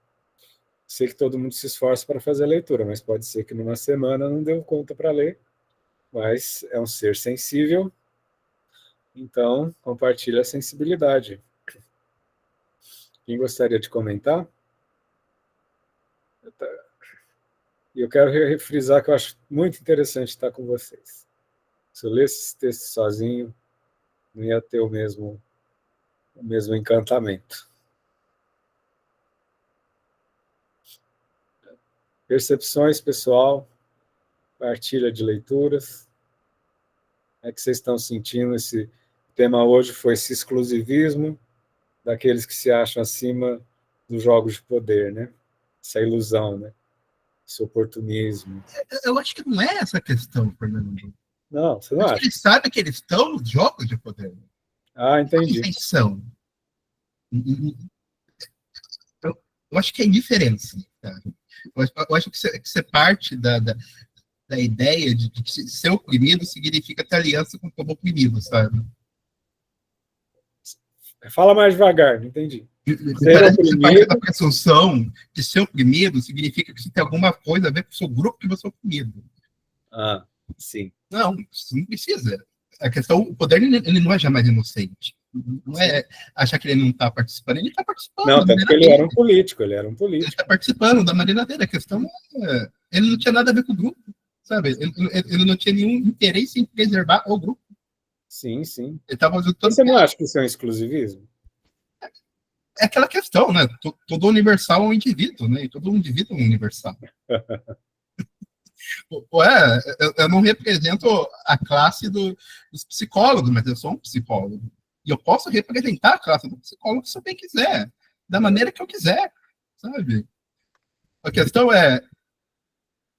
Sei que todo mundo se esforça para fazer a leitura, mas pode ser que numa semana não deu conta para ler, mas é um ser sensível, então compartilha a sensibilidade. Quem gostaria de comentar? E eu quero refrisar que eu acho muito interessante estar com vocês. Se eu lesse esse texto sozinho, não ia ter o mesmo encantamento. Percepções, pessoal, partilha de leituras. É que vocês estão sentindo esse tema hoje foi esse exclusivismo daqueles que se acham acima dos jogos de poder, né? Essa ilusão, né? Esse oportunismo. Eu acho que não é essa a questão, Fernando. Não, você não Acho acha? que eles sabem que eles estão nos jogos de poder. Ah, A entendi. invenção. Eu acho que é indiferença. Tá? Eu acho que você parte da ideia de que ser oprimido significa ter aliança com o povo oprimido, sabe? Fala mais devagar, não entendi. Ser Parece que você parte da oprimido. presunção de ser oprimido significa que você tem alguma coisa a ver com o seu grupo que você é oprimido. Ah, sim. Não, isso não precisa. A questão, o poder ele não é jamais inocente. Não é achar que ele não está participando, ele está participando. Não, tanto que ele era um político, Ele está participando da maneira dele. A questão é, ele não tinha nada a ver com o grupo, sabe? Ele não tinha nenhum interesse em preservar o grupo. Sim, sim. Ele estava fazendo todo. Você não acha que isso é um exclusivismo? É aquela questão, né? Todo universal é um indivíduo, né? E todo indivíduo é um universal. Eu não represento a classe dos psicólogos, mas eu sou um psicólogo. E eu posso representar a classe do psicólogo se eu bem quiser, da maneira que eu quiser, sabe? A questão é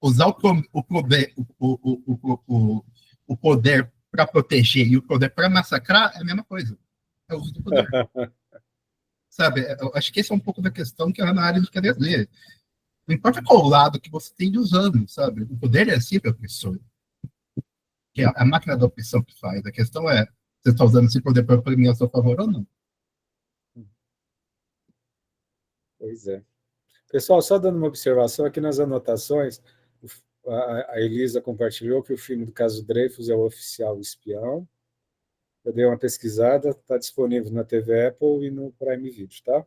usar o poder para proteger e o poder para massacrar é a mesma coisa. É o uso do poder. Sabe? Eu acho que esse é um pouco da questão que a Hannah Arendt quer dizer. Não importa qual lado que você tem de usando, sabe? O poder é sempre opressor. Que é a máquina da opressão que faz. A questão é, você está usando esse poder para oprimir a seu favor ou não? Pois é. Pessoal, só dando uma observação aqui nas anotações, a Elisa compartilhou que o filme do caso Dreyfus é o Oficial Espião. Eu dei uma pesquisada, está disponível na TV Apple e no Prime Video, tá?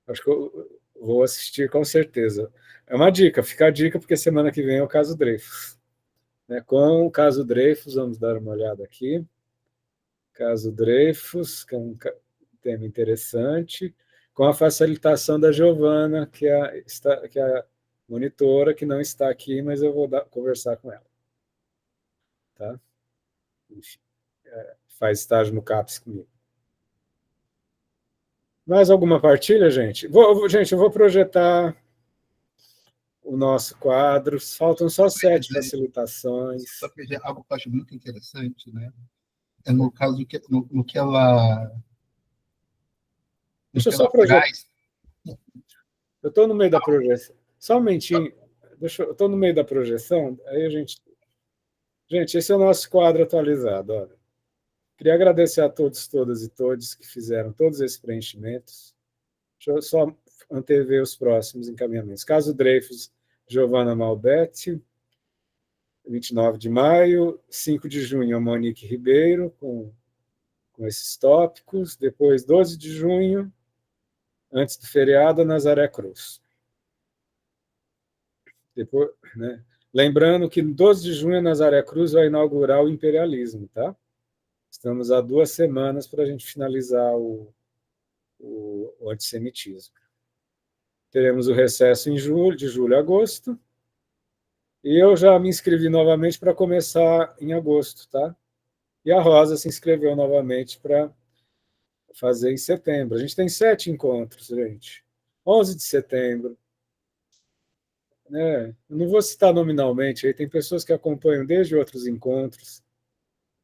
Acho que eu vou assistir com certeza. É uma dica, fica a dica, porque semana que vem é o caso Dreyfus. Né? Com o caso Dreyfus, vamos dar uma olhada aqui. Caso Dreyfus, que é um tema interessante, com a facilitação da Giovana, que é a monitora, que não está aqui, mas eu vou conversar com ela. Tá? Enfim, faz estágio no CAPES comigo. Mais alguma partilha, gente? Gente, eu vou projetar o nosso quadro. Faltam só 7 facilitações. Só que algo que eu acho muito interessante, né? É no caso no que ela. Deixa eu só projetar. Eu estou no meio da projeção. Só um momentinho. Eu estou no meio da projeção. Aí a gente. Gente, esse é o nosso quadro atualizado. Olha. Queria agradecer a todos, todas e todos que fizeram todos esses preenchimentos. Deixa eu só antever os próximos encaminhamentos. Caso Dreyfus, Giovana Malbetti, 29 de maio, 5 de junho, a Monique Ribeiro, com esses tópicos. Depois, 12 de junho, antes do feriado, a Nazaré Cruz. Depois, né? Lembrando que 12 de junho, a Nazaré Cruz vai inaugurar o imperialismo, tá? Estamos há 2 semanas para a gente finalizar o antissemitismo. Teremos o recesso em julho, de julho a agosto, e eu já me inscrevi novamente para começar em agosto, tá? E a Rosa se inscreveu novamente para fazer em setembro. A gente tem 7 encontros, gente. 11 de setembro. Eu não vou citar nominalmente, aí tem pessoas que acompanham desde outros encontros.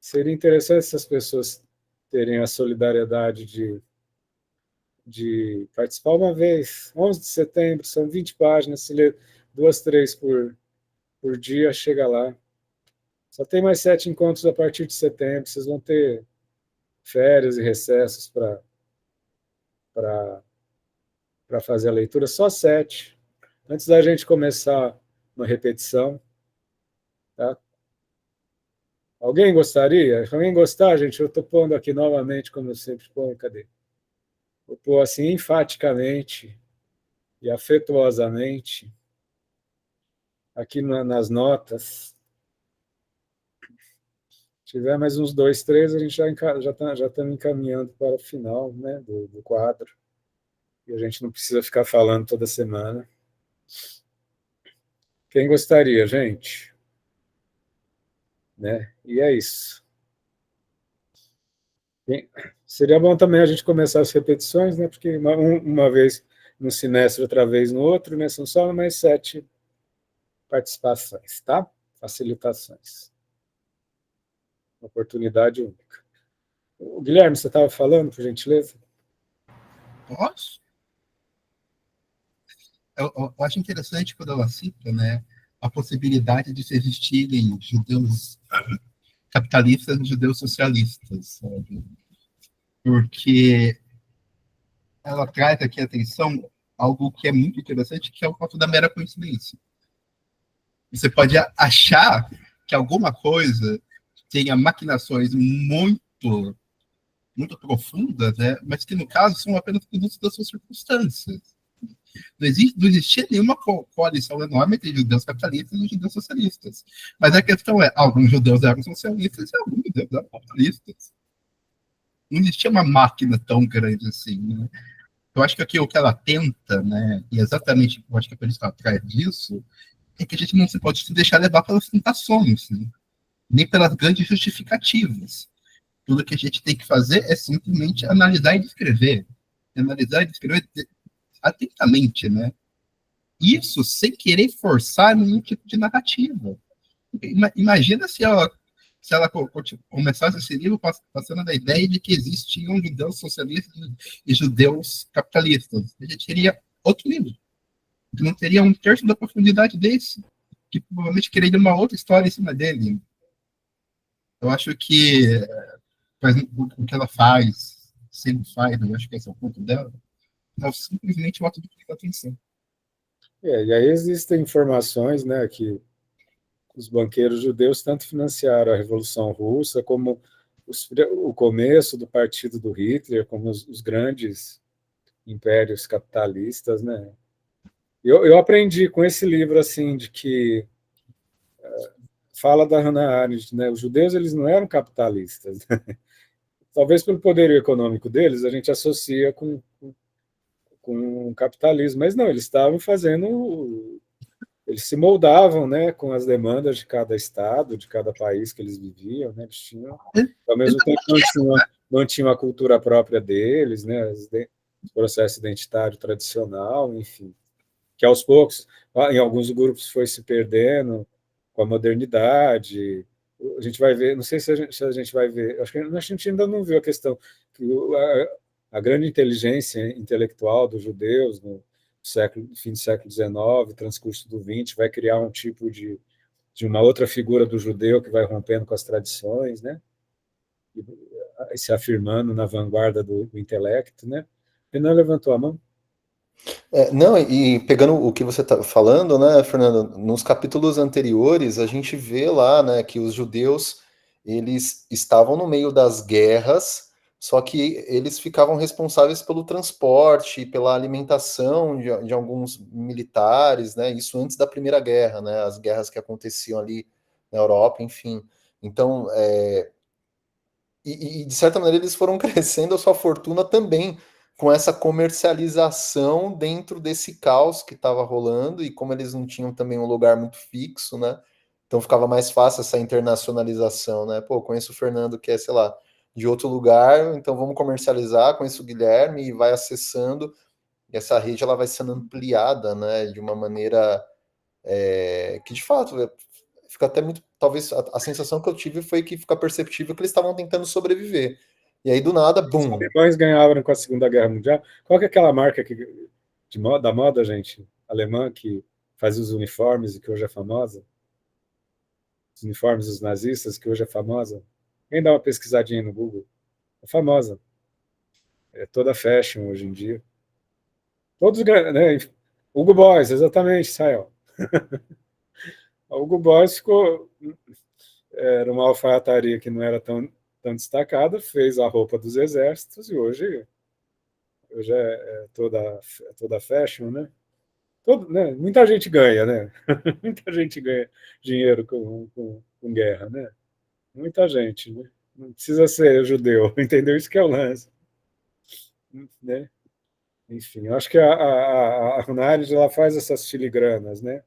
Seria interessante essas pessoas terem a solidariedade de participar uma vez. 11 de setembro, são 20 páginas, se ler 2, 3 por dia, chega lá. Só tem mais 7 encontros a partir de setembro, vocês vão ter férias e recessos para fazer a leitura, só 7. Antes da gente começar uma repetição. Tá? Alguém gostaria? Se alguém gostar, gente, eu estou pondo aqui novamente, como eu sempre ponho, cadê? Vou pôr assim, enfaticamente e afetuosamente, aqui nas notas. Se tiver mais uns 2, 3, a gente já estamos encaminhando para o final, né, do quadro. E a gente não precisa ficar falando toda semana. Quem gostaria, gente? Né? E é isso. Seria bom também a gente começar as repetições, né? Porque uma vez no semestre, outra vez no outro, né? São só mais 7 participações, tá? Facilitações. Oportunidade única. O Guilherme, você estava falando, por gentileza? Posso? Eu acho interessante quando ela cita, né, a possibilidade de se existirem judeus capitalistas e judeus socialistas, sabe? Porque ela traz aqui a atenção algo que é muito interessante, que é o fato da mera coincidência. Você pode achar que alguma coisa tenha maquinações muito profundas, né, mas que, no caso, são apenas produtos das suas circunstâncias. Não existia nenhuma coalição enorme entre judeus capitalistas e judeus socialistas. Mas a questão é, alguns judeus eram socialistas e alguns judeus eram capitalistas. Não existia uma máquina tão grande assim, né? Eu acho que aqui o que ela tenta, né, e exatamente, eu acho que é por isso que ela traz disso, é que a gente não se pode se deixar levar pelas tentações, né? Nem pelas grandes justificativas. Tudo que a gente tem que fazer é simplesmente analisar e descrever. Analisar e descrever atentamente, né? Isso sem querer forçar nenhum tipo de narrativa. Imagina se ela começasse esse livro passando da ideia de que existiam judeus socialistas e judeus capitalistas. A gente teria outro livro, que não teria 1/3 da profundidade desse, que provavelmente quereria uma outra história em cima dele. Eu acho que o que ela faz, sempre faz, eu acho que esse é o ponto dela, é simplesmente o ato de prestar atenção. E aí existem informações, né, que os banqueiros judeus tanto financiaram a Revolução Russa, como o começo do partido do Hitler, como os grandes impérios capitalistas, né? Eu aprendi com esse livro assim de que fala da Hannah Arendt, né? Os judeus eles não eram capitalistas. Talvez pelo poder econômico deles a gente associa com o capitalismo, mas não, eles estavam fazendo, eles se moldavam, né, com as demandas de cada estado, de cada país que eles viviam, né? Eles tinham, ao mesmo tempo não tinham a cultura própria deles, né? O processo identitário tradicional, enfim, que aos poucos, em alguns grupos foi se perdendo com a modernidade. A gente vai ver, não sei se a gente vai ver, acho que a gente ainda não viu a questão que a grande inteligência intelectual dos judeus no fim do século XIX, transcurso do XX, vai criar um tipo de uma outra figura do judeu que vai rompendo com as tradições, né? E se afirmando na vanguarda do intelecto, né? Ele não levantou a mão. Não, e pegando o que você está falando, né, Fernando, nos capítulos anteriores a gente vê lá, né, que os judeus eles estavam no meio das guerras, só que eles ficavam responsáveis pelo transporte, pela alimentação de alguns militares, né, isso antes da Primeira Guerra, né, as guerras que aconteciam ali na Europa, enfim. Então, e de certa maneira eles foram crescendo a sua fortuna também com essa comercialização dentro desse caos que estava rolando, e como eles não tinham também um lugar muito fixo, né? Então ficava mais fácil essa internacionalização, né? Pô, conheço o Fernando que é, sei lá, de outro lugar, então vamos comercializar, conheço o Guilherme e vai acessando, e essa rede ela vai sendo ampliada, né? De uma maneira que de fato fica até muito. Talvez a sensação que eu tive foi que fica perceptível que eles estavam tentando sobreviver. E aí, do nada, Os bum! alemães ganhavam com a Segunda Guerra Mundial. Qual que é aquela marca da moda, gente, alemã, que faz os uniformes e que hoje é famosa? Os uniformes dos nazistas, que hoje é famosa? Quem dá uma pesquisadinha no Google? É famosa. É toda fashion hoje em dia. Todos, né? Hugo Boss, exatamente, Sayão. O Hugo Boss ficou. Era uma alfaiataria que não era tão destacada, fez a roupa dos exércitos e hoje é toda fashion, né? Né? Muita gente ganha, né? Muita gente ganha dinheiro com guerra, né? Muita gente, né? Não precisa ser judeu, entendeu? Isso que é o lance, né? Enfim, eu acho que a Hunarid, ela faz essas filigranas, né?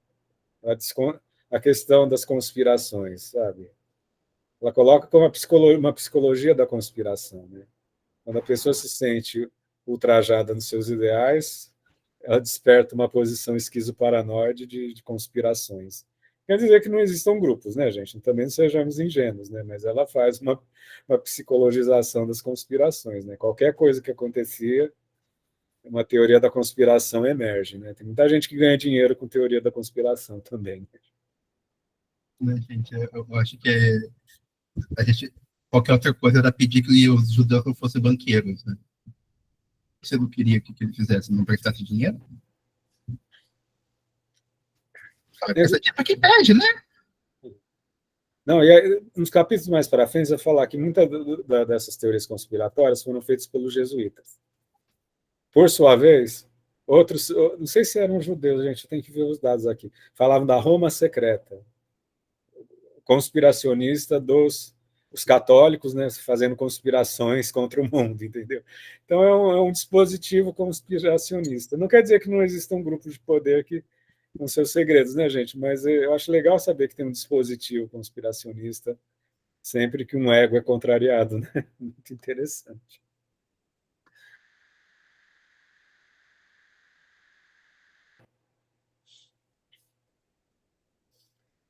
A questão das conspirações, sabe? Ela coloca como uma psicologia da conspiração, né? Quando a pessoa se sente ultrajada nos seus ideais, ela desperta uma posição esquizoparanoide de conspirações. Quer dizer que não existam grupos, né, gente? Também não sejamos ingênuos, né? Mas ela faz uma psicologização das conspirações, né? Qualquer coisa que acontecia, uma teoria da conspiração emerge, né? Tem muita gente que ganha dinheiro com teoria da conspiração também. Né, gente, eu acho que a gente, qualquer outra coisa era pedir que os judeus não fossem banqueiros, né? Você não queria que ele fizesse, não prestasse dinheiro? Presta dinheiro para quem pede, né? Não, e aí, nos capítulos mais para frente, vai falar que muitas dessas teorias conspiratórias foram feitas pelos jesuítas. Por sua vez, outros, não sei se eram judeus, gente, tem que ver os dados aqui, falavam da Roma secreta, conspiracionista os católicos, né, fazendo conspirações contra o mundo, entendeu? Então é um dispositivo conspiracionista. Não quer dizer que não existam grupos de poder que com seus segredos, né, gente? Mas eu acho legal saber que tem um dispositivo conspiracionista sempre que um ego é contrariado, né? Muito interessante.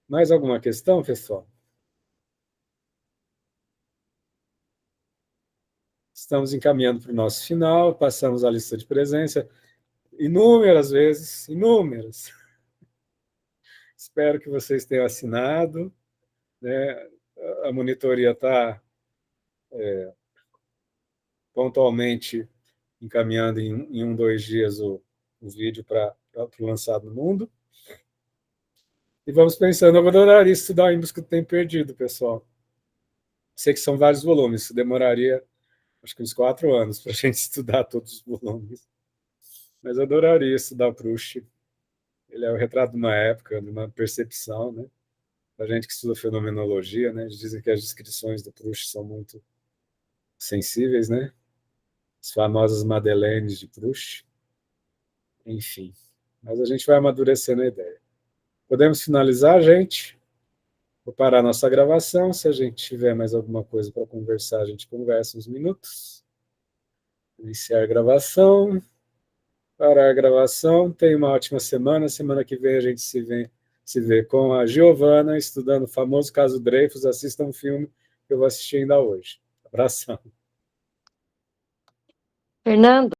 Mais alguma questão, pessoal? Estamos encaminhando para o nosso final, passamos a lista de presença inúmeras vezes, inúmeras. Espero que vocês tenham assinado, né? A monitoria está pontualmente encaminhando em 2 dias o vídeo para o lançado no mundo. E vamos pensando, eu adoraria estudar em busca do tempo perdido, pessoal. Sei que são vários volumes, isso demoraria acho que uns 4 anos para a gente estudar todos os volumes. Mas eu adoraria estudar Proust. Ele é o retrato de uma época, de uma percepção, né? A gente que estuda fenomenologia, né? Eles dizem que as descrições do Proust são muito sensíveis, né? As famosas Madeleines de Proust. Enfim. Mas a gente vai amadurecendo a ideia. Podemos finalizar, gente? Vou parar nossa gravação. Se a gente tiver mais alguma coisa para conversar, a gente conversa uns minutos. Iniciar a gravação. Parar a gravação. Tenha uma ótima semana. Semana que vem a gente se vê com a Giovana, estudando o famoso caso Dreyfus. Assista um filme que eu vou assistir ainda hoje. Abração. Fernando.